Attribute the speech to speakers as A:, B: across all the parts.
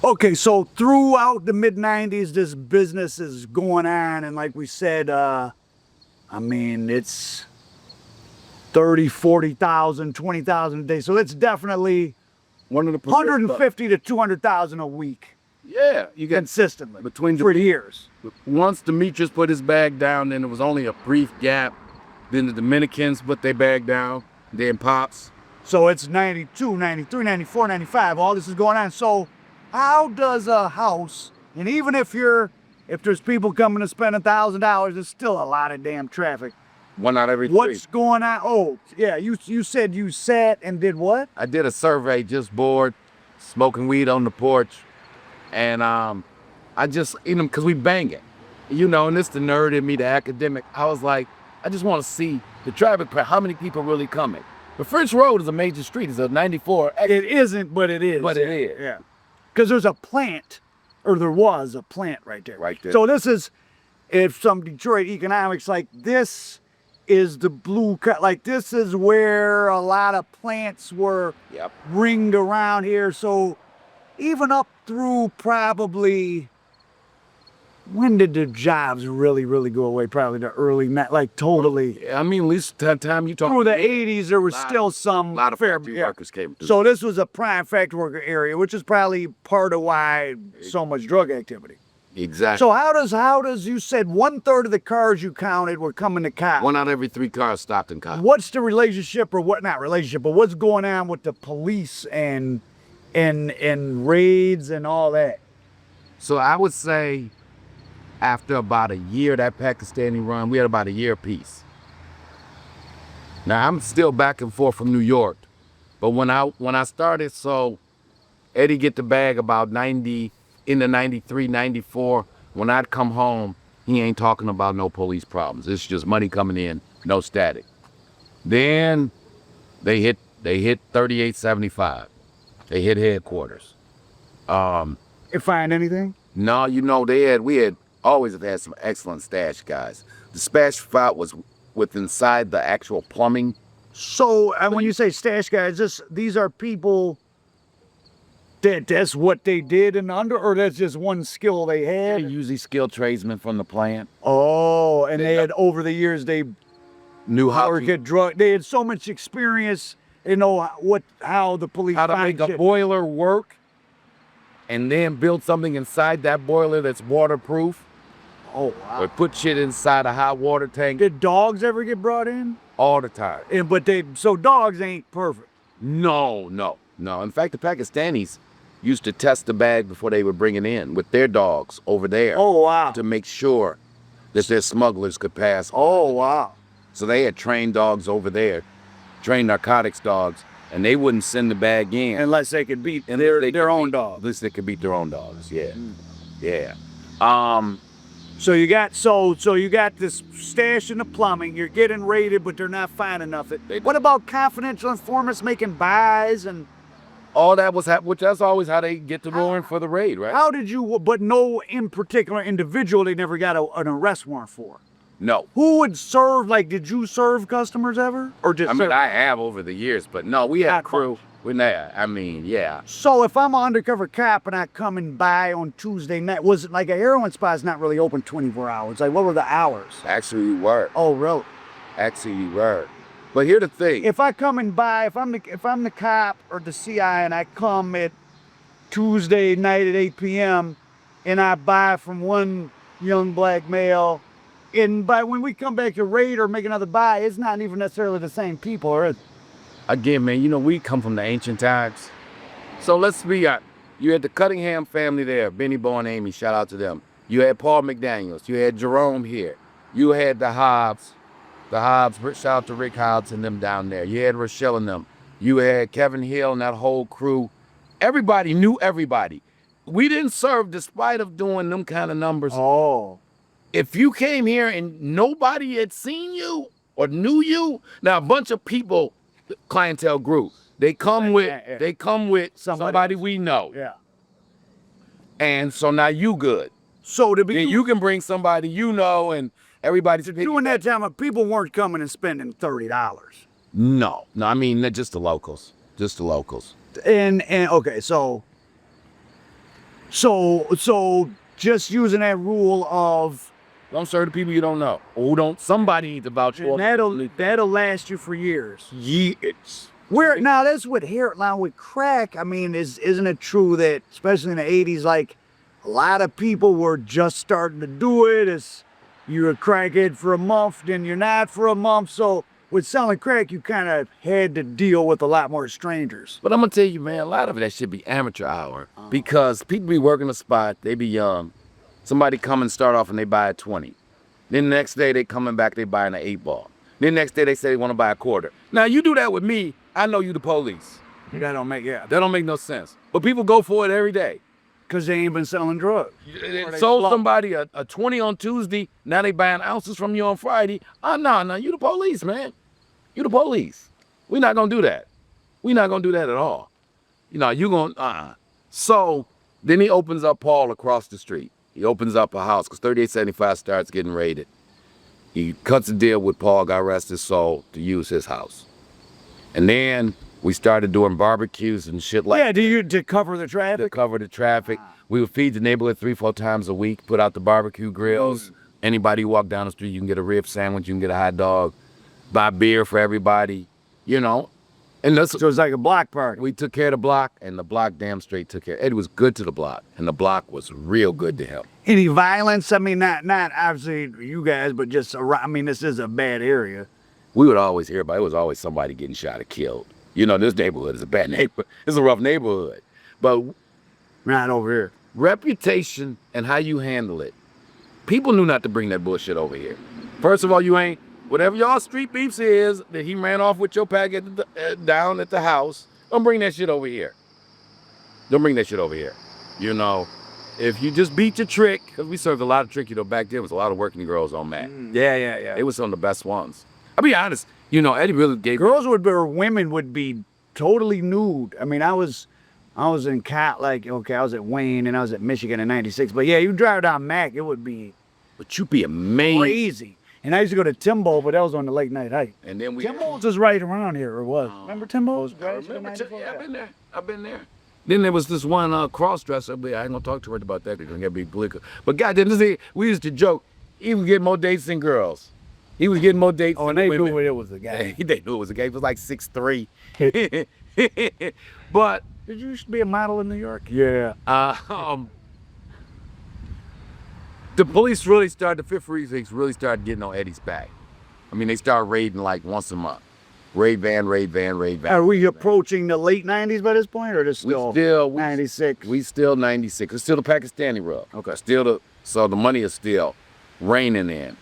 A: Okay, so throughout the mid-90s, this business is going on, and like we said, I mean, it's 30, 40,000, 20,000 a day. So it's definitely
B: One of the
A: 150 to 200,000 a week.
B: Yeah, you get
A: consistently
B: between
A: for years.
B: Once Demetrius put his bag down, then there was only a brief gap. Then the Dominicans put their bag down, then Pops.
A: So it's 92, 93, 94, 95. All this is going on. So how does a house, and even if there's people coming to spend $1,000, there's still a lot of damn traffic.
B: One out every three.
A: What's going on? Oh, yeah, you said you sat and did what?
B: I did a survey, just bored, smoking weed on the porch. And I just, because we bang it. And this the nerd in me, the academic. I was like, I just want to see the traffic, how many people really coming. The French Road is a major street. It's a 94.
A: It isn't, but it is.
B: But it is.
A: Yeah. Because there's a plant, or there was a plant right there.
B: Right there.
A: So this is, if some Detroit economics, like this is the blue, like this is where a lot of plants were ringed around here. So even up through probably, when did the jobs really go away? Probably the early, like totally.
B: I mean, at least that time you talk.
A: Through the 80s, there was still some.
B: A lot of factory workers came through.
A: So this was a prime factory worker area, which is probably part of why so much drug activity.
B: Exactly.
A: So how does you said 1/3 of the cars you counted were coming to cops?
B: One out of every three cars stopped in cops.
A: What's the relationship, or what, not relationship, but what's going on with the police and raids and all that?
B: So I would say after about a year, that Pakistani run, we had about a year apiece. Now I'm still back and forth from New York, but when I started, so Eddie get the bag about 90, into 93, 94. When I'd come home, he ain't talking about no police problems. It's just money coming in, no static. Then they hit 3875. They hit headquarters.
A: You find anything?
B: No, we had always have had some excellent stash guys. The stash spot was inside the actual plumbing.
A: So when you say stash guys, these are people that's what they did or that's just one skill they had?
B: They're usually skilled tradesmen from the plant.
A: Oh, and they had, over the years, they
B: knew how to
A: get drug. They had so much experience, how the police
B: how to make a boiler work, and then build something inside that boiler that's waterproof.
A: Oh, wow.
B: Or put shit inside a hot water tank.
A: Did dogs ever get brought in?
B: All the time.
A: So dogs ain't perfect.
B: No. In fact, the Pakistanis used to test the bag before they would bring it in with their dogs over there.
A: Oh, wow.
B: To make sure that their smugglers could pass.
A: Oh, wow.
B: So they had trained dogs over there, trained narcotics dogs, and they wouldn't send the bag in.
A: Unless they could beat their own dogs.
B: Unless they could beat their own dogs, yeah. Yeah.
A: So you got this stash in the plumbing. You're getting raided, but they're not finding nothing. What about confidential informants making buys and
B: all that was which that's always how they get the warrant for the raid, right?
A: How did you? But no, in particular individual, they never got an arrest warrant for.
B: No.
A: Who would serve? Like, did you serve customers ever, or just?
B: I mean, I have over the years, but no, we had a crew. Yeah.
A: So if I'm an undercover cop and I come and buy on Tuesday night, was it like a heroin spot's not really open 24 hours? Like, what were the hours?
B: Actually, we were.
A: Oh, really?
B: Actually, we were. But here's the thing.
A: If I come and buy, if I'm the cop or the CI and I come at Tuesday night at 8 p.m. and I buy from one young black male, and when we come back to raid or make another buy, it's not even necessarily the same people, or is it?
B: Again, man, we come from the ancient times. So let's be honest. You had the Cunningham family there, Benny Bo and Amy, shout out to them. You had Paul McDaniels. You had Jerome here. You had the Hobbs. Shout out to Rick Hobbs and them down there. You had Rochelle and them. You had Kevin Hill and that whole crew. Everybody knew everybody. We didn't serve despite of doing them kind of numbers.
A: Oh.
B: If you came here and nobody had seen you or knew you, now a bunch of people, clientele grew. They come with somebody we know.
A: Yeah.
B: And so now you good.
A: So to be,
B: then you can bring somebody you know, and everybody's
A: during that time, people weren't coming and spending $30.
B: No, I mean just the locals, And okay, so
A: So just using that rule of,
B: Don't serve the people you don't know. Or who don't, somebody needs to vouch for.
A: and that'll last you for years.
B: Years.
A: Where now that's what here now with crack. I mean, isn't it true that especially in the 80s, like a lot of people were just starting to do it? It's you're a crackhead for a month, then you're not for a month. So with selling crack, you kind of had to deal with a lot more strangers.
B: But I'm gonna tell you, man, a lot of that should be amateur hour because people be working the spot, they be young. Somebody come and start off and they buy a 20. Then the next day they coming back, they buying an 8-ball. Then the next day they say they want to buy a quarter. Now you do that with me, I know you the police.
A: That don't make
B: That don't make no sense. But people go for it every day.
A: because they ain't been selling drugs.
B: They sold somebody a 20 on Tuesday, now they buying ounces from you on Friday. No, you the police, man. You the police. We're not gonna do that. We're not gonna do that at all. You know, you gonna, So then he opens up Paul across the street. He opens up a house because 3875 starts getting raided. He cuts a deal with Paul, God rest his soul, to use his house. And then we started doing barbecues and shit like
A: Yeah, to cover the traffic?
B: to cover the traffic. We would feed the neighborhood 3-4 times a week, put out the barbecue grills. Anybody who walk down the street, you can get a rib sandwich, you can get a hot dog, buy beer for everybody, you know. And that's,
A: So it's like a block party.
B: we took care of the block, and the block damn straight took care. Eddie was good to the block, and the block was real good to him.
A: Any violence? I mean, not obviously you guys, but just around. I mean, this is a bad area.
B: We would always hear about it. It was always somebody getting shot or killed. You know, this neighborhood is a bad neighborhood. It's a rough neighborhood. But
A: Not over here.
B: reputation and how you handle it. People knew not to bring that bullshit over here. First of all, you ain't, whatever y'all street beefs is, that he ran off with your pack down at the house, don't bring that shit over here. Don't bring that shit over here. You know, if you just beat your trick, because we served a lot of trick, you know, back then was a lot of working girls on Mack.
A: Yeah.
B: They were some of the best ones. I'll be honest, you know, Eddie really gave
A: Girls would be, or women would be totally nude. I mean, I was in I was at Wayne and I was at Michigan in '96. But yeah, you drive down Mack, it would be
B: but you be amazed.
A: crazy. And I used to go to Timbo, but that was on the late night hike.
B: And then we
A: Timbo's was right around here, or was. Remember Timbo's?
B: I remember, yeah, I've been there. Then there was this one cross-dresser, but I ain't gonna talk too much about that because I'm gonna be political. But goddamn, we used to joke, he was getting more dates than girls. He was getting more dates
A: Oh,
B: than
A: and they
B: women.
A: knew it was a guy.
B: They knew it was a guy. He was like 6'3". But
A: Did you used to be a model in New York? Yeah.
B: the police really started, the 5th Precinct really started getting on Eddie's back. I mean, they started raiding like once a month. Raid van.
A: Are we approaching the late '90s by this point, or just still '96?
B: We still 96. It's still the Pakistani rub.
A: Okay.
B: So the money is still raining in.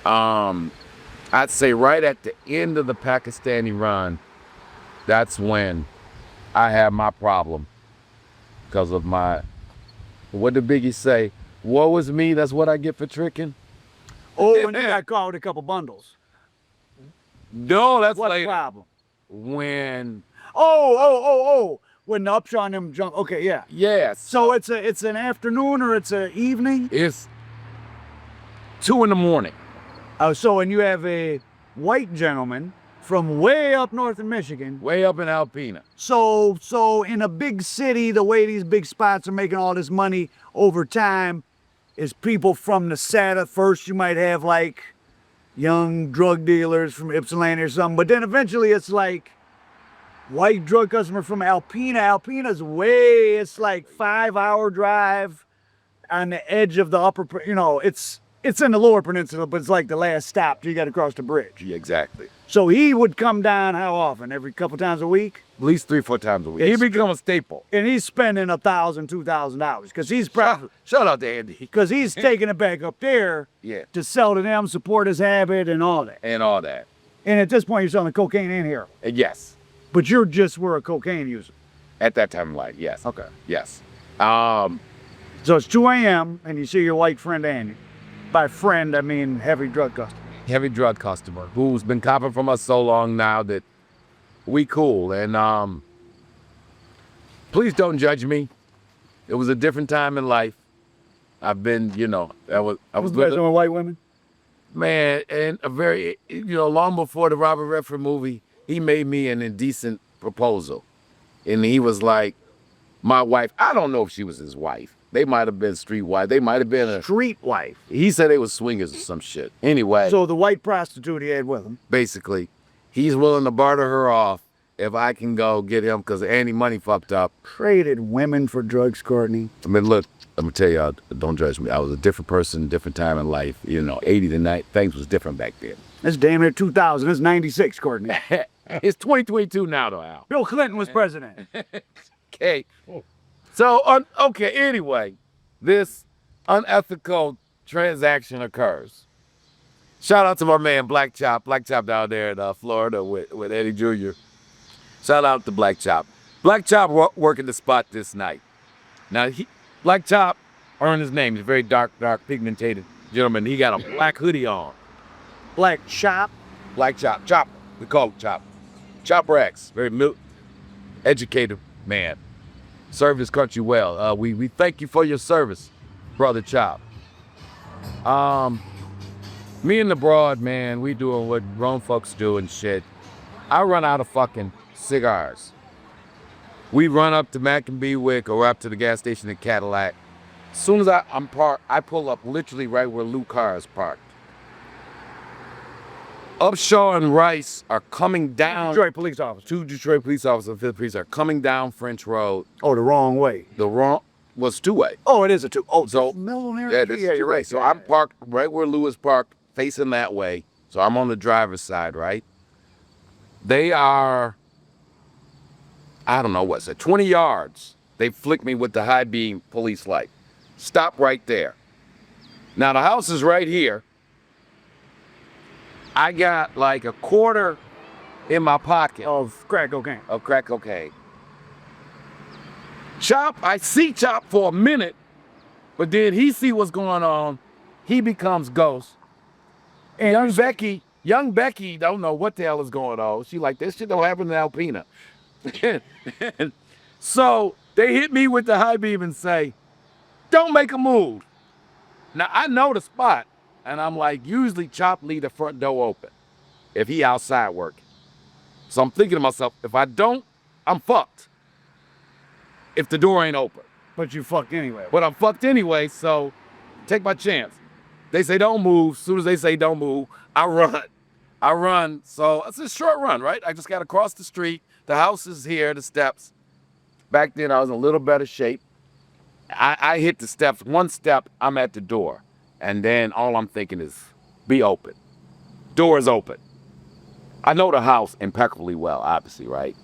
B: I'd say right at the end of the Pakistani run, that's when I had my problem because of what did Biggie say? Woe is me, that's what I get for tricking.
A: Oh, and you got caught with a couple bundles.
B: No, that's
A: What
B: later.
A: problem?
B: When,
A: Oh. When the upshot on them jump. Okay, yeah.
B: yes.
A: So it's an afternoon or it's an evening?
B: It's 2 in the morning.
A: So and you have a white gentleman from way up north in Michigan.
B: Way up in Alpena.
A: So in a big city, the way these big spots are making all this money over time is people from the SATA. First, you might have like young drug dealers from Ypsilanti or something, but then eventually it's like white drug customer from Alpena. Alpena's it's like 5-hour drive on the edge of the upper, it's in the lower peninsula, but it's like the last stop till you got to cross the bridge.
B: Yeah, exactly.
A: So he would come down how often? Every couple times a week?
B: At least 3-4 times a week. He become a staple.
A: And he's spending $1,000, $2,000 because he's probably
B: Shout out to Andy.
A: because he's taking it back up there
B: Yeah.
A: to sell to them, support his habit, and all that.
B: And all that.
A: And at this point, you're selling cocaine and heroin,
B: And yes.
A: but were a cocaine user.
B: At that time in life, yes.
A: Okay.
B: Yes.
A: So it's 2 a.m. and you see your white friend Andy. By friend, I mean heavy drug customer.
B: Heavy drug customer who's been copping from us so long now that we cool. And please don't judge me. It was a different time in life. I've been, I was with
A: with white women.
B: man, and a very, long before the Robert Redford movie, he made me an indecent proposal. And he was like, my wife, I don't know if she was his wife. They might have been street wife. They might have been a
A: street wife.
B: He said they was swingers or some shit. Anyway.
A: So the white prostitute he had with him.
B: Basically, he's willing to barter her off if I can go get him because Andy money fucked up.
A: Traded women for drugs, Courtney.
B: I mean, look, I'm gonna tell y'all, don't judge me. I was a different person, different time in life. You know, 80 to 90, things was different back then.
A: It's damn near 2000. It's 96, Courtney.
B: It's 2022 now, though, Al.
A: Bill Clinton was president.
B: Okay. So, okay, anyway, this unethical transaction occurs. Shout out to my man, Black Chop down there in Florida with Eddie Jr. Shout out to Black Chop. Black Chop working the spot this night. Now, Black Chop earned his name. He's a very dark, pigmented gentleman. He got a black hoodie on.
A: Black Chop?
B: Black Chop. Chop. We call him Chop. Chop Rex. Very educated man. Served his country well. We thank you for your service, Brother Chop. Me and the broad, man, we doing what grown folks do and shit. I run out of fucking cigars. We run up to Mac and Bewick or up to the gas station in Cadillac. As soon as I'm parked, I pull up literally right where Lou Carr is parked. Upshaw and Rice are coming down.
A: Detroit police officers.
B: Two Detroit police officers and fifth police are coming down French Road.
A: Oh, the wrong way.
B: The wrong was two-way.
A: Oh, it is a two. Oh,
B: so
A: yeah,
B: you're right. So I'm parked right where Lou is parked, facing that way. So I'm on the driver's side, right? They are, I don't know what's it, 20 yards. They flick me with the high beam police light. Stop right there. Now the house is right here. I got like a quarter in my pocket.
A: Of crack cocaine.
B: Of crack cocaine. Chop, I see Chop for a minute, but then he see what's going on. He becomes ghost. And young Becky don't know what the hell is going on. She like, this shit don't happen in Alpena. So they hit me with the high beam and say, don't make a move. Now I know the spot. And I'm like, usually Chop leave the front door open if he outside working. So I'm thinking to myself, if I don't, I'm fucked. If the door ain't open.
A: But you fucked anyway.
B: But I'm fucked anyway, so take my chance. They say don't move. As soon as they say don't move, I run. So it's a short run, right? I just got to cross the street. The house is here, the steps. Back then, I was in a little better shape. I hit the steps. One step, I'm at the door. And then all I'm thinking is, be open. Door is open. I know the house impeccably well, obviously, right?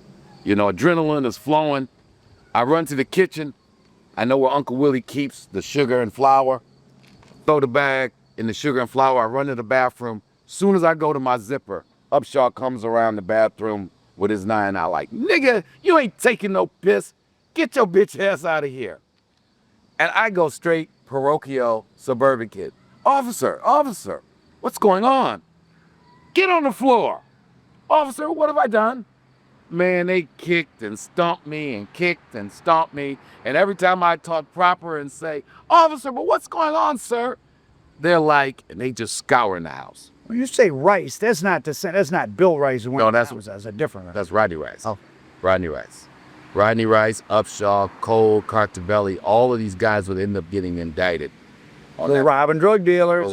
B: You know, adrenaline is flowing. I run to the kitchen. I know where Uncle Willie keeps the sugar and flour. Throw the bag in the sugar and flour. I run to the bathroom. Soon as I go to my zipper, Upshaw comes around the bathroom with his 9 out like, nigga, you ain't taking no piss. Get your bitch ass out of here. And I go straight parochial suburban kid. Officer, what's going on? Get on the floor. Officer, what have I done? Man, they kicked and stomped me and kicked and stomped me. And every time I talk proper and say, officer, but what's going on, sir? They're like, and they just scouring the house.
A: When you say Rice, that's not Bill Rice.
B: No, that's
A: a different one.
B: That's Rodney Rice.
A: Oh.
B: Rodney Rice. Rodney Rice, Upshaw, Cole, Cartavelli, all of these guys would end up getting indicted.
A: They're robbing drug dealers,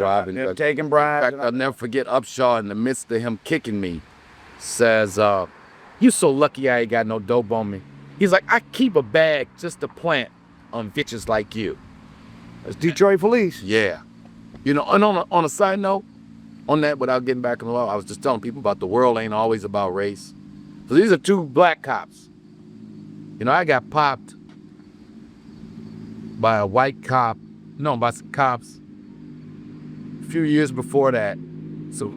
A: taking bribes.
B: In fact, I'll never forget Upshaw in the midst of him kicking me says, you so lucky I ain't got no dope on me. He's like, I keep a bag just to plant on bitches like you.
A: That's Detroit police.
B: Yeah. You know, and on a side note, on that, without getting back in the law, I was just telling people about the world ain't always about race. So these are 2 black cops. You know, I got popped by a white cop, by some cops a few years before that. So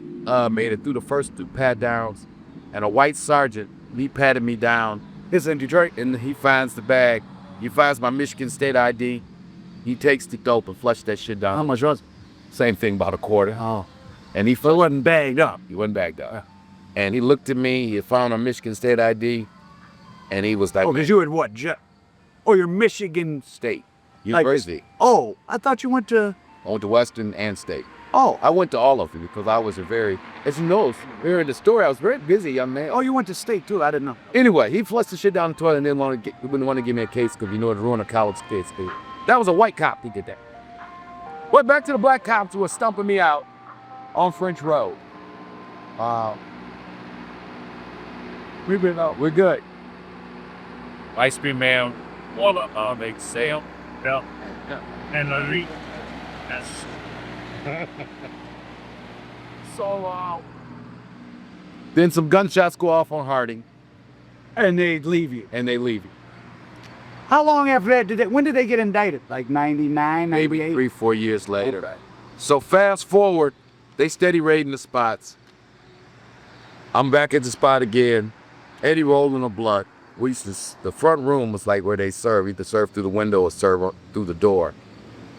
B: made it through the first 2 pat downs, and a white sergeant, he patted me down.
A: It's in Detroit.
B: And he finds the bag. He finds my Michigan State ID. He takes the dope and flushed that shit down.
A: How much was it?
B: Same thing, about a quarter.
A: Oh.
B: And he
A: wasn't bagged up.
B: He wasn't bagged up. Yeah. And he looked at me, he found a Michigan State ID, and he was like,
A: oh, because you had what? You're Michigan
B: State University.
A: I thought you went to...
B: I went to Western and State. Oh, I went to all of them because I was as you know, during the story, I was a very busy young man.
A: Oh, you went to state too? I didn't know.
B: Anyway, he flushed the shit down the toilet and didn't want to give me a case because it'd ruin a college case. That was a white cop. He did that. But back to the black cops who were stumping me out on French Road. We're good.
C: Ice cream man, water, make sale, yeah, and a read. That's
B: So, then some gunshots go off on Harding,
A: And they leave you.
B: and they leave you.
A: How long after that when did they get indicted? Like 99,
B: Maybe
A: 98?
B: 3-4 years later.
A: Okay.
B: So fast forward, they steady raiding the spots. I'm back at the spot again. Eddie rolling a blunt. The front room was like where they serve. Either serve through the window or serve through the door.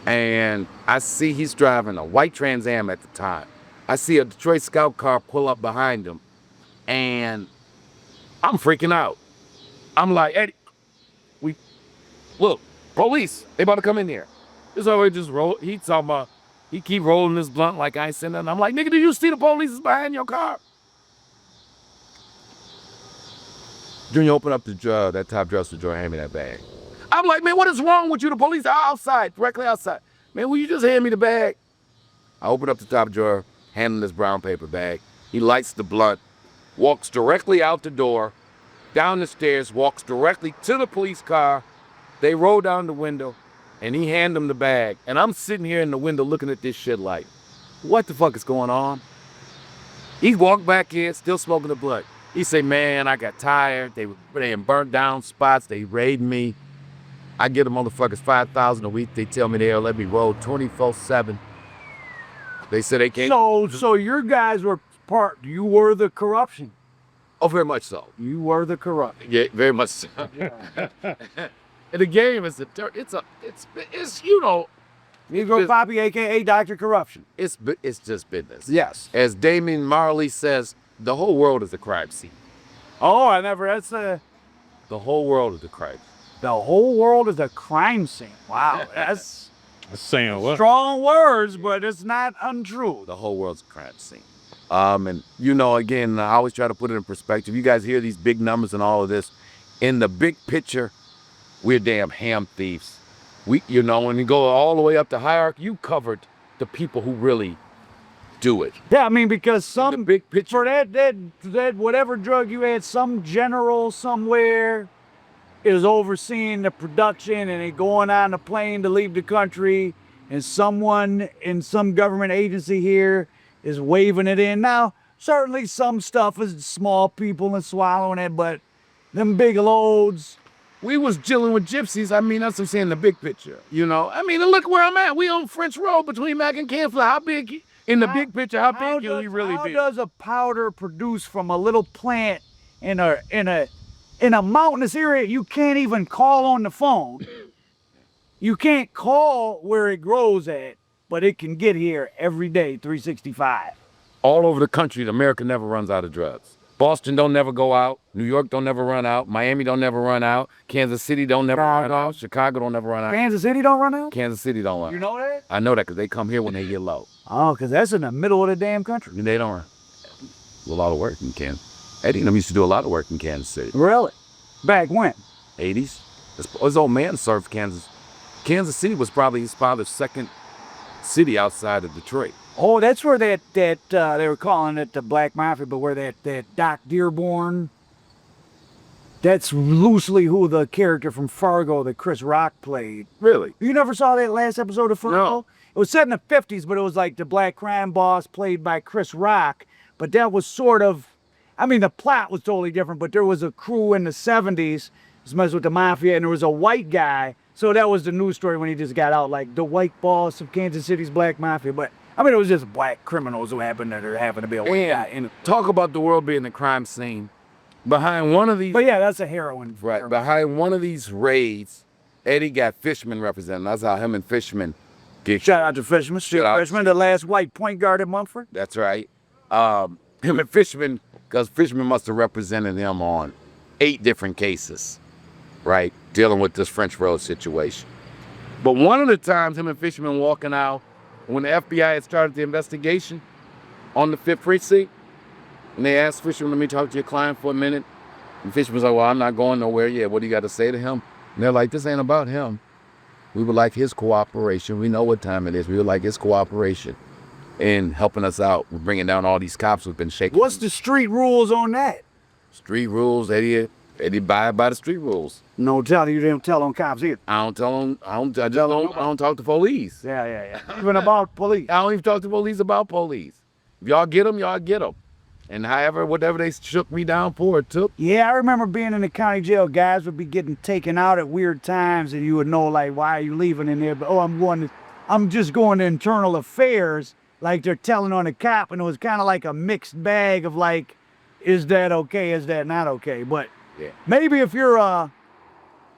B: And I see he's driving a white Trans Am at the time. I see a Detroit Scout car pull up behind him. And I'm freaking out. I'm like, Eddie, look, police, they about to come in here. This always just roll. He keep rolling this blunt like I ain't saying nothing. I'm like, nigga, do you see the police is behind your car? Junior, open up that top dresser drawer, hand me that bag. I'm like, man, what is wrong with you? The police are outside, directly outside. Man, will you just hand me the bag? I open up the top drawer, hand him this brown paper bag. He lights the blunt, walks directly out the door, down the stairs, walks directly to the police car. They roll down the window, and he hand them the bag. And I'm sitting here in the window looking at this shit like, what the fuck is going on? He walked back in, still smoking the blunt. He say, man, I got tired. They burnt down spots. They raided me. I get the motherfuckers $5,000 a week. They tell me they'll let me roll 24/7. They said they can't.
A: So your guys were you were the corruption.
B: Oh, very much so.
A: You were the corruption.
B: Yeah, very much so. And the game is you know.
A: Negro Poppy, a.k.a. Dr. Corruption.
B: It's just business.
A: Yes.
B: As Damien Marley says, the whole world is a crime scene.
A: Oh, that's
B: The whole world is a crime scene.
A: the whole world is a crime scene. Wow, that's
C: saying what?
A: strong words, but it's not untrue.
B: The whole world's a crime scene. And you know, again, I always try to put it in perspective. You guys hear these big numbers and all of this. In the big picture, we're damn ham thieves. When you go all the way up the hierarchy, you covered the people who really do it.
A: Yeah, I mean, because
B: The big picture.
A: for that whatever drug you had, some general somewhere is overseeing the production and it going on the plane to leave the country, and someone in some government agency here is waving it in. Now, certainly some stuff is small people and swallowing it, but them big loads.
B: We was dealing with gypsies. I mean, that's what I'm saying, the big picture. You know, I mean, look where I'm at. We on French Road between Mack and Canfield. How big, in the big picture, how big can we really be?
A: How does a powder produce from a little plant in a mountainous area? You can't even call on the phone. You can't call where it grows at, but it can get here every day, 365.
B: All over the country, America never runs out of drugs. Boston don't never go out. New York don't never run out. Miami don't never run out. Kansas City don't never run out. Chicago don't never run out.
A: Kansas City don't run out?
B: Kansas City don't run out.
A: You know that?
B: I know that because they come here when they get low.
A: Oh, because that's in the middle of the damn country.
B: They don't run. A lot of work in Kansas. Eddie and them used to do a lot of work in Kansas City.
A: Really? Back when?
B: 80s. His old man served Kansas. Kansas City was probably his father's second city outside of Detroit.
A: Oh, that's where they were calling it the Black Mafia, but where that Doc Dearborn, that's loosely who the character from Fargo that Chris Rock played.
B: Really?
A: You never saw that last episode of Fargo?
B: No.
A: It was set in the 50s, but it was like the black crime boss played by Chris Rock, but that was sort of, I mean, the plot was totally different, but there was a crew in the 70s was messing with the mafia, and there was a white guy, so that was the news story when he just got out, like the white boss of Kansas City's Black Mafia, but I mean, it was just black criminals who happened to be a white guy.
B: And talk about the world being a crime scene. Behind one of these...
A: But yeah, that's a heroin.
B: Right. Behind one of these raids, Eddie got Fishman representing. That's how him and Fishman get...
A: Shout out to Fishman. Fishman, the last white point guard at Mumford.
B: That's right. Him and Fishman, because Fishman must have represented him on 8 different cases, right? Dealing with this French Road situation. But one of the times him and Fishman walking out, when the FBI had started the investigation on the 5th precinct, and they asked Fisher, let me talk to your client for a minute. And Fisher was like, well, I'm not going nowhere yet. What do you got to say to him? And they're like, this ain't about him. We would like his cooperation. We know what time it is. We would like his cooperation in helping us out with bringing down all these cops who've been shaking.
A: What's the street rules on that?
B: Street rules, Eddie abide by the street rules.
A: No telling, you didn't tell on cops either.
B: I don't tell them, I don't talk to police.
A: Yeah. Even about police.
B: I don't even talk to police about police. If y'all get them, y'all get them. And whatever they shook me down for, it took.
A: Yeah, I remember being in the county jail. Guys would be getting taken out at weird times, and you would know, like, why are you leaving in there? But, I'm just going to internal affairs, like they're telling on the cop, and it was kind of like a mixed bag of, like, is that okay, is that not okay? But
B: yeah,
A: maybe if you're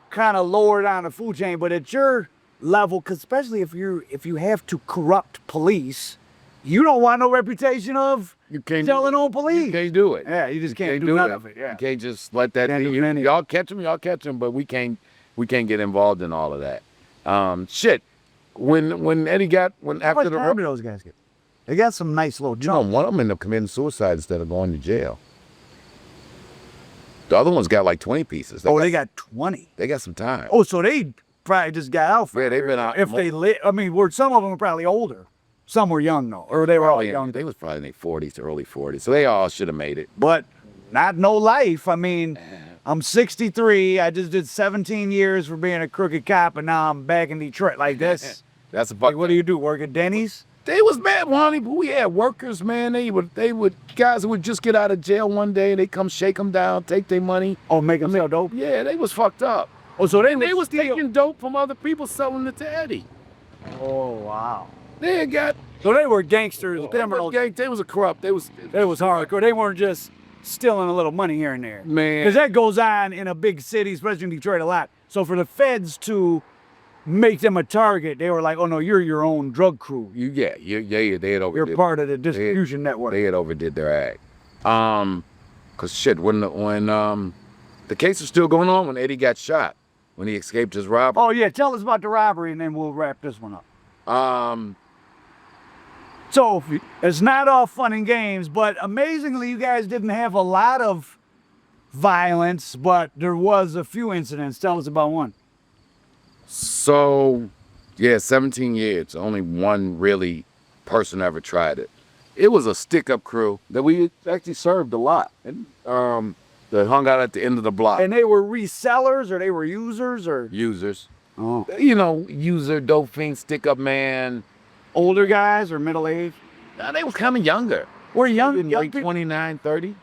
A: kind of lower down the food chain, but at your level, 'cause especially if you have to corrupt police, you don't want no reputation of telling on police.
B: You can't do it.
A: Yeah, you just can't do none of it. Yeah.
B: You can't just let that
A: Can't
B: be.
A: do any-
B: Y'all catch them, but we can't get involved in all of that. Shit. When
A: How
B: after
A: much
B: the
A: time do those guys get? They got some nice little
B: no,
A: jump.
B: one of them ended up committing suicide instead of going to jail. The other one's got like 20 pieces.
A: They got 20.
B: They got some time.
A: Oh, so they probably just got out for
B: Yeah, they've been out.
A: If they lit, I mean, some of them were probably older. Some were young though, or they were all young.
B: They was probably in their 40s to early 40s, so they all should have made it.
A: But not no life. I mean, I'm 63. I just did 17 years for being a crooked cop, and now I'm back in Detroit. Like this.
B: That's a
A: Like, what do you do? Work at Denny's?
B: They was mad, Lonnie, but we had workers, man. They would guys who would just get out of jail one day, and they come shake them down, take their money.
A: Oh, make them sell dope?
B: Yeah, they was fucked up.
A: Oh, so
B: They was taking dope from other people, selling it to Eddie.
A: Oh, wow.
B: They had got
A: So they were gangsters, criminals.
B: They was a corrupt. They was
A: Hardcore. They weren't just stealing a little money here and there.
B: Man.
A: Because that goes on in a big city, especially in Detroit, a lot. So for the feds to make them a target, they were like, oh no, you're your own drug crew.
B: They had overdid.
A: You're part of the distribution network.
B: They had overdid their act. Cause shit, when the case was still going on when Eddie got shot, when he escaped his robbery.
A: Oh yeah, tell us about the robbery and then we'll wrap this one up. So it's not all fun and games, but amazingly, you guys didn't have a lot of violence, but there was a few incidents. Tell us about one.
B: So, yeah, 17 years. Only one really person ever tried it. It was a stick-up crew that we actually served a lot. And that hung out at the end of the block.
A: And they were resellers, or they were users, or
B: Users.
A: oh,
B: User, dope fiend, stick-up man.
A: older guys or middle aged?
B: Nah, they was kind of younger.
A: We're young,
B: Like
A: people.
B: 29, 30.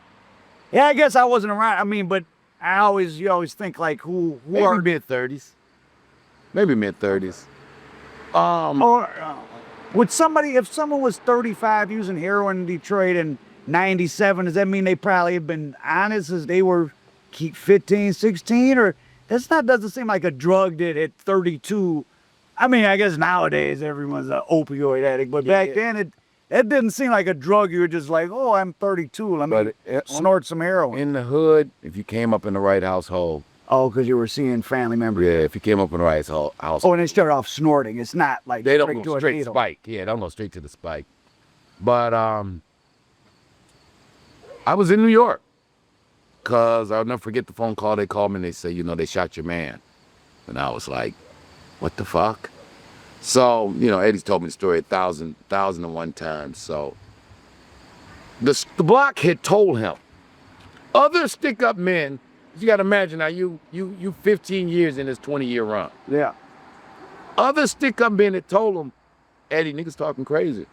A: Yeah, I guess I wasn't around. I mean, but you always think like who
B: Maybe
A: are
B: mid-30s. Maybe mid-30s.
A: or would somebody, if someone was 35 using heroin in Detroit in 97, does that mean they probably have been honest as they were 15, 16? Or doesn't seem like a drug that at 32. I mean, I guess nowadays everyone's an opioid addict, but back then it didn't seem like a drug. You were just like, oh, I'm 32. Let me snort some heroin.
B: In the hood, if you came up in the right household.
A: Oh, because you were seeing family members.
B: Yeah, if you came up in the right household.
A: Oh, and they started off snorting. It's not like
B: They don't
A: to
B: go
A: a
B: straight
A: needle.
B: spike. Yeah, they don't go straight to the spike. But I was in New York because I'll never forget the phone call. They called me and they said, they shot your man. And I was like, what the fuck? So, Eddie's told me the story 1,001 times. So the block had told him. Other stick-up men, you got to imagine now, you 15 years in this 20-year run.
A: Yeah.
B: Other stick-up men had told him, Eddie, niggas talking crazy.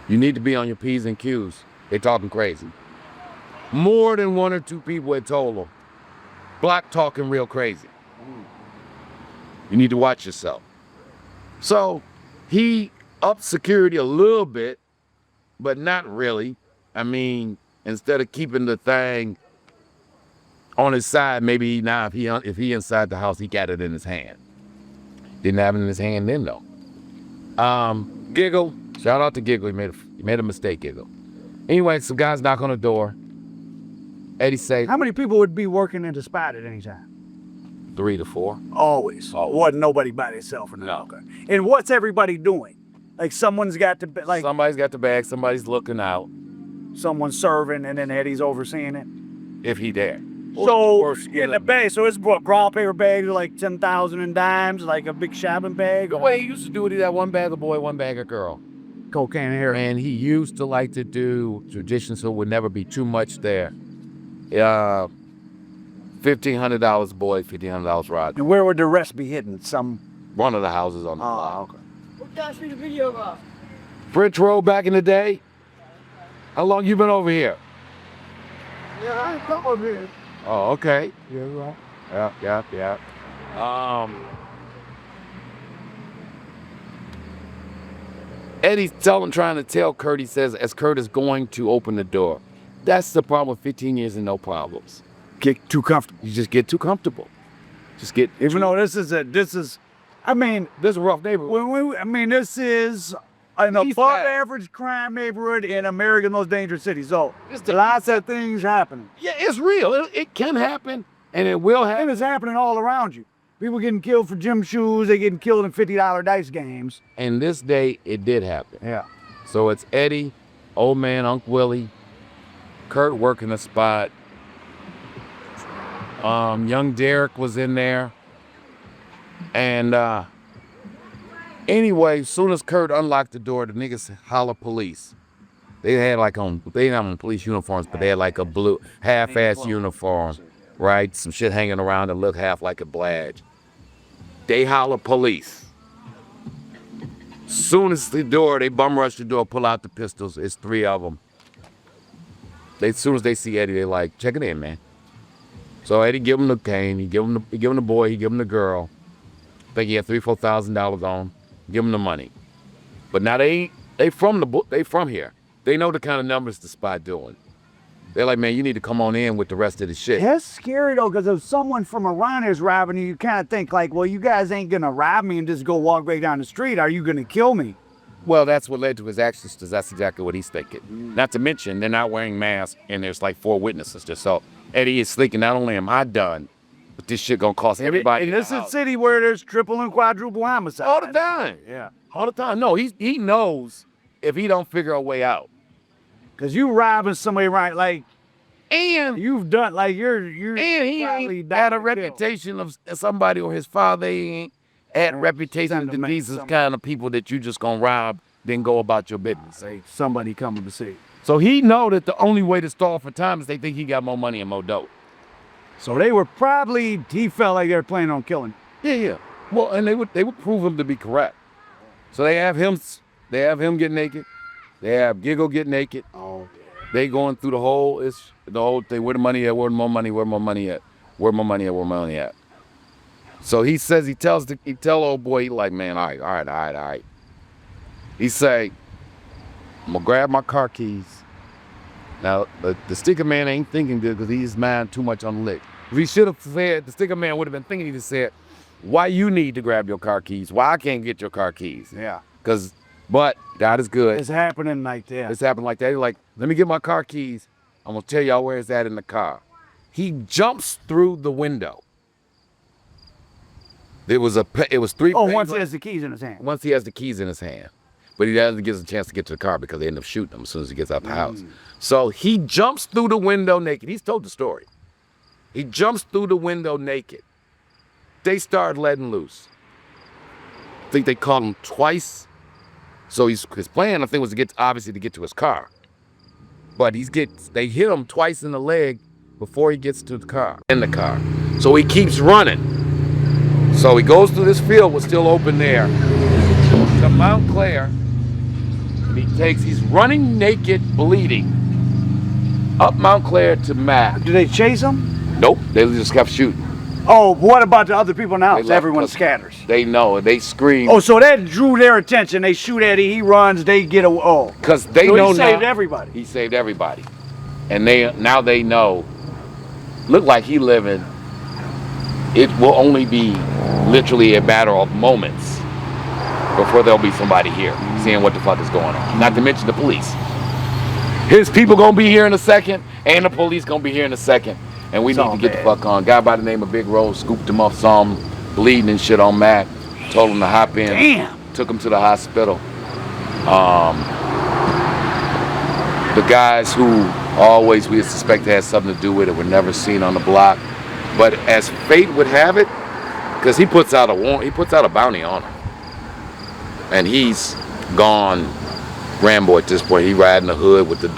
B: You need to be on your P's and Q's. They talking crazy. More than one or two people had told him, block talking real crazy. You need to watch yourself. So he upped security a little bit, but not really. I mean, instead of keeping the thing on his side, maybe now if he inside the house, he got it in his hand. Didn't have it in his hand then though. Giggle, shout out to Giggle. He made a mistake, Giggle. Anyway, some guys knock on the door. Eddie say,
A: How many people would be working in the spot at any time?
B: 3 to 4.
A: Always. Wasn't nobody by themselves.
B: No.
A: Okay. And what's everybody doing? Like someone's got to, like
B: Somebody's got the bag, somebody's looking out,
A: someone's serving, and then Eddie's overseeing it.
B: if he there.
A: So in the bag, so it's brown paper bags are like 10,000 in dimes, like a big shopping bag.
B: The way he used to do it, he had one bag of boy, one bag of girl.
A: Cocaine here.
B: And he used to like to do tradition so it would never be too much there. $1,500 boy, $1,500 rod.
A: And where would the rest be hidden? Some.
B: One of the houses on the block.
A: Okay.
D: What that's the video about?
B: French Road back in the day? How long you been over here?
A: Yeah, I come over here.
B: Oh, okay.
A: Yeah, right.
B: Yeah. Eddie's trying to tell Kurt, he says, as Kurt is going to open the door. That's the problem with 15 years and no problems.
A: Get too comfortable.
B: You just get too comfortable.
A: Even though this is, I mean,
B: this is a rough neighborhood.
A: this is an
B: East
A: above
B: Side.
A: average crime neighborhood in America's most dangerous city. So
B: It's the
A: lots of things happening.
B: Yeah, it's real. It can happen, and it will
A: And
B: happen.
A: it's happening all around you. People getting killed for gym shoes. They getting killed in $50 dice games.
B: And this day, it did happen.
A: Yeah.
B: So it's Eddie, old man, Uncle Willie, Kurt working the spot. Young Derek was in there. And anyway, as soon as Kurt unlocked the door, the niggas holler police. They had like they didn't have on police uniforms, but they had like a blue half-ass uniform, right? Some shit hanging around that looked half like a badge. They holler police. Soon as the door, they bum rush the door, pull out the pistols. It's 3 of them. As soon as they see Eddie, they like, check it in, man. So Eddie give him the cane, he give him the boy, he give him the girl. I think he had $3,000-$4,000 on him. Give him the money. But now they from here. They know the kind of numbers the spot doing. They're like, man, you need to come on in with the rest of the shit.
A: That's scary though, because if someone from around here is robbing you, you kind of think like, well, you guys ain't gonna rob me and just go walk right down the street. Are you gonna kill me?
B: Well, that's what led to his actions, because that's exactly what he's thinking. Not to mention, they're not wearing masks, and there's like 4 witnesses there. So Eddie is thinking, not only am I done, but this shit gonna cost everybody.
A: And this is a city where there's triple and quadruple homicide.
B: all the time.
A: Yeah.
B: All the time. No, he knows if he don't figure a way out.
A: Because you robbing somebody right, like,
B: And
A: you've done, like, you're
B: And he
A: probably
B: ain't had a
A: done
B: reputation of somebody, or his father ain't had a reputation
A: Send them
B: that these is
A: some-
B: kind of people that you just gonna rob, then go about your business.
A: say somebody coming to see.
B: So he know that the only way to stall for time is they think he got more money and more dope.
A: So they were probably, he felt like they were planning on killing.
B: Yeah. Well, and they would prove him to be correct. So they have him get naked. They have Giggle get naked.
A: Oh.
B: They going through the whole thing. Where the money at? Where more money? Where more money at? Where more money at? Where money at? So he says, he tell old boy, he like, man, all right. He say, I'm gonna grab my car keys. Now, the sticker man ain't thinking good because he's mind too much on the lick. If he should have said, the sticker man would have been thinking, he just said, why you need to grab your car keys? Why I can't get your car keys?
A: Yeah.
B: But God is good.
A: It's happening like that.
B: It's happened like that. He's like, let me get my car keys. I'm gonna tell y'all where it's at in the car. He jumps through the window. It was 3.
A: Oh, once he has the keys in his hand.
B: Once he has the keys in his hand. But he doesn't get a chance to get to the car because they end up shooting him as soon as he gets out the house. So he jumps through the window naked. He's told the story. He jumps through the window naked. They start letting loose. I think they caught him twice. So his plan, I think, was to get to his car. But they hit him twice in the leg before he gets to the car. So he keeps running. So he goes through this field, was still open there, to Mount Clair. And he's running naked, bleeding, up Mount Clair to Mack.
A: Do they chase him?
B: Nope, they just kept shooting.
A: Oh, what about the other people now?
B: They left
A: Everyone
B: us-
A: scatters.
B: They know, they scream.
A: Oh, so that drew their attention. They shoot Eddie, he runs, they get away. Oh.
B: Because they
A: So
B: know
A: he saved
B: now.
A: everybody.
B: He saved everybody. And now they know, look like he living, it will only be literally a matter of moments before there'll be somebody here seeing what the fuck is going on. Not to mention the police. His people gonna be here in a second, and the police gonna be here in a second. And we
A: It's
B: need
A: all
B: to get the
A: bad.
B: fuck on. Guy by the name of Big Rose scooped him up, saw him bleeding and shit on Mac, told him to hop in,
A: Damn.
B: took him to the hospital. The guys who always we suspect had something to do with it were never seen on the block. But as fate would have it, because he puts out a bounty on him, and he's gone Rambo at this point. He riding the hood with the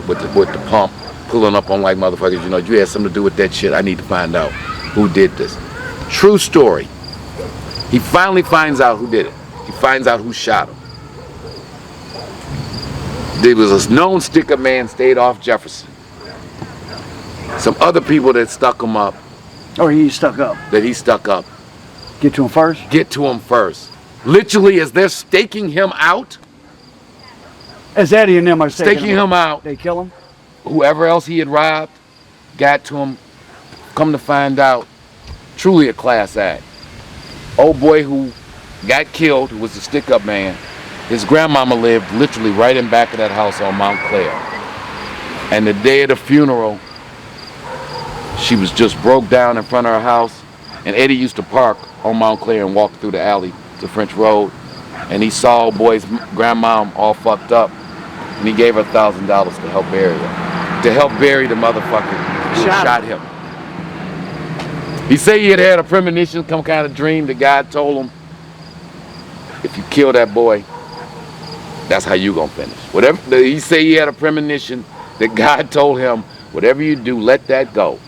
B: pump, pulling up on like motherfuckers. You know, you had something to do with that shit. I need to find out who did this. True story. He finally finds out who did it. He finds out who shot him. There was a known stick-up man stayed off Jefferson. Some other people that stuck him up.
A: Or he stuck up.
B: That he stuck up.
A: Get to him first?
B: Get to him first. Literally, as they're staking him out.
A: As Eddie and them are
B: staking him out.
A: They kill him?
B: Whoever else he had robbed got to him. Come to find out, truly a class act. Old boy who got killed, who was the stick-up man, his grandmama lived literally right in back of that house on Mount Clair. And the day of the funeral, she was just broke down in front of her house. And Eddie used to park on Mount Clair and walk through the alley to French Road. And he saw old boy's grandmom all fucked up. And he gave her $1,000 to help bury her. To help bury the motherfucker who shot him. He said he had a premonition, some kind of dream. The guy told him, if you kill that boy, that's how you gonna finish. Whatever he said, he had a premonition that God told him, whatever you do, let that go,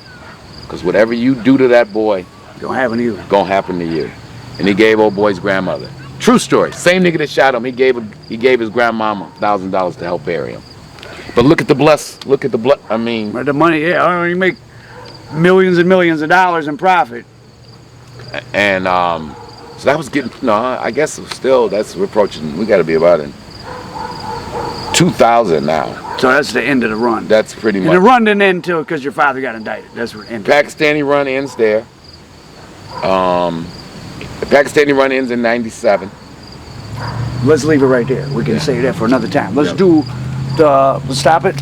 B: because whatever you do to that boy,
A: gonna happen to you.
B: Gonna happen to you. And he gave old boy's grandmother. True story. Same nigga that shot him. He gave his grandmama $1,000 to help bury him. But look at the I mean,
A: the money. Yeah, I mean, you make millions and millions of dollars in profit.
B: And so that was getting. No, I guess still we're approaching. We got to be about in 2000 now.
A: So that's the end of the run.
B: That's pretty much.
A: And the run didn't end until because your father got indicted. That's where it ended.
B: Pakistani run ends there. The Pakistani run ends in '97.
A: Let's leave it right there. We can save that for another time. Let's stop it.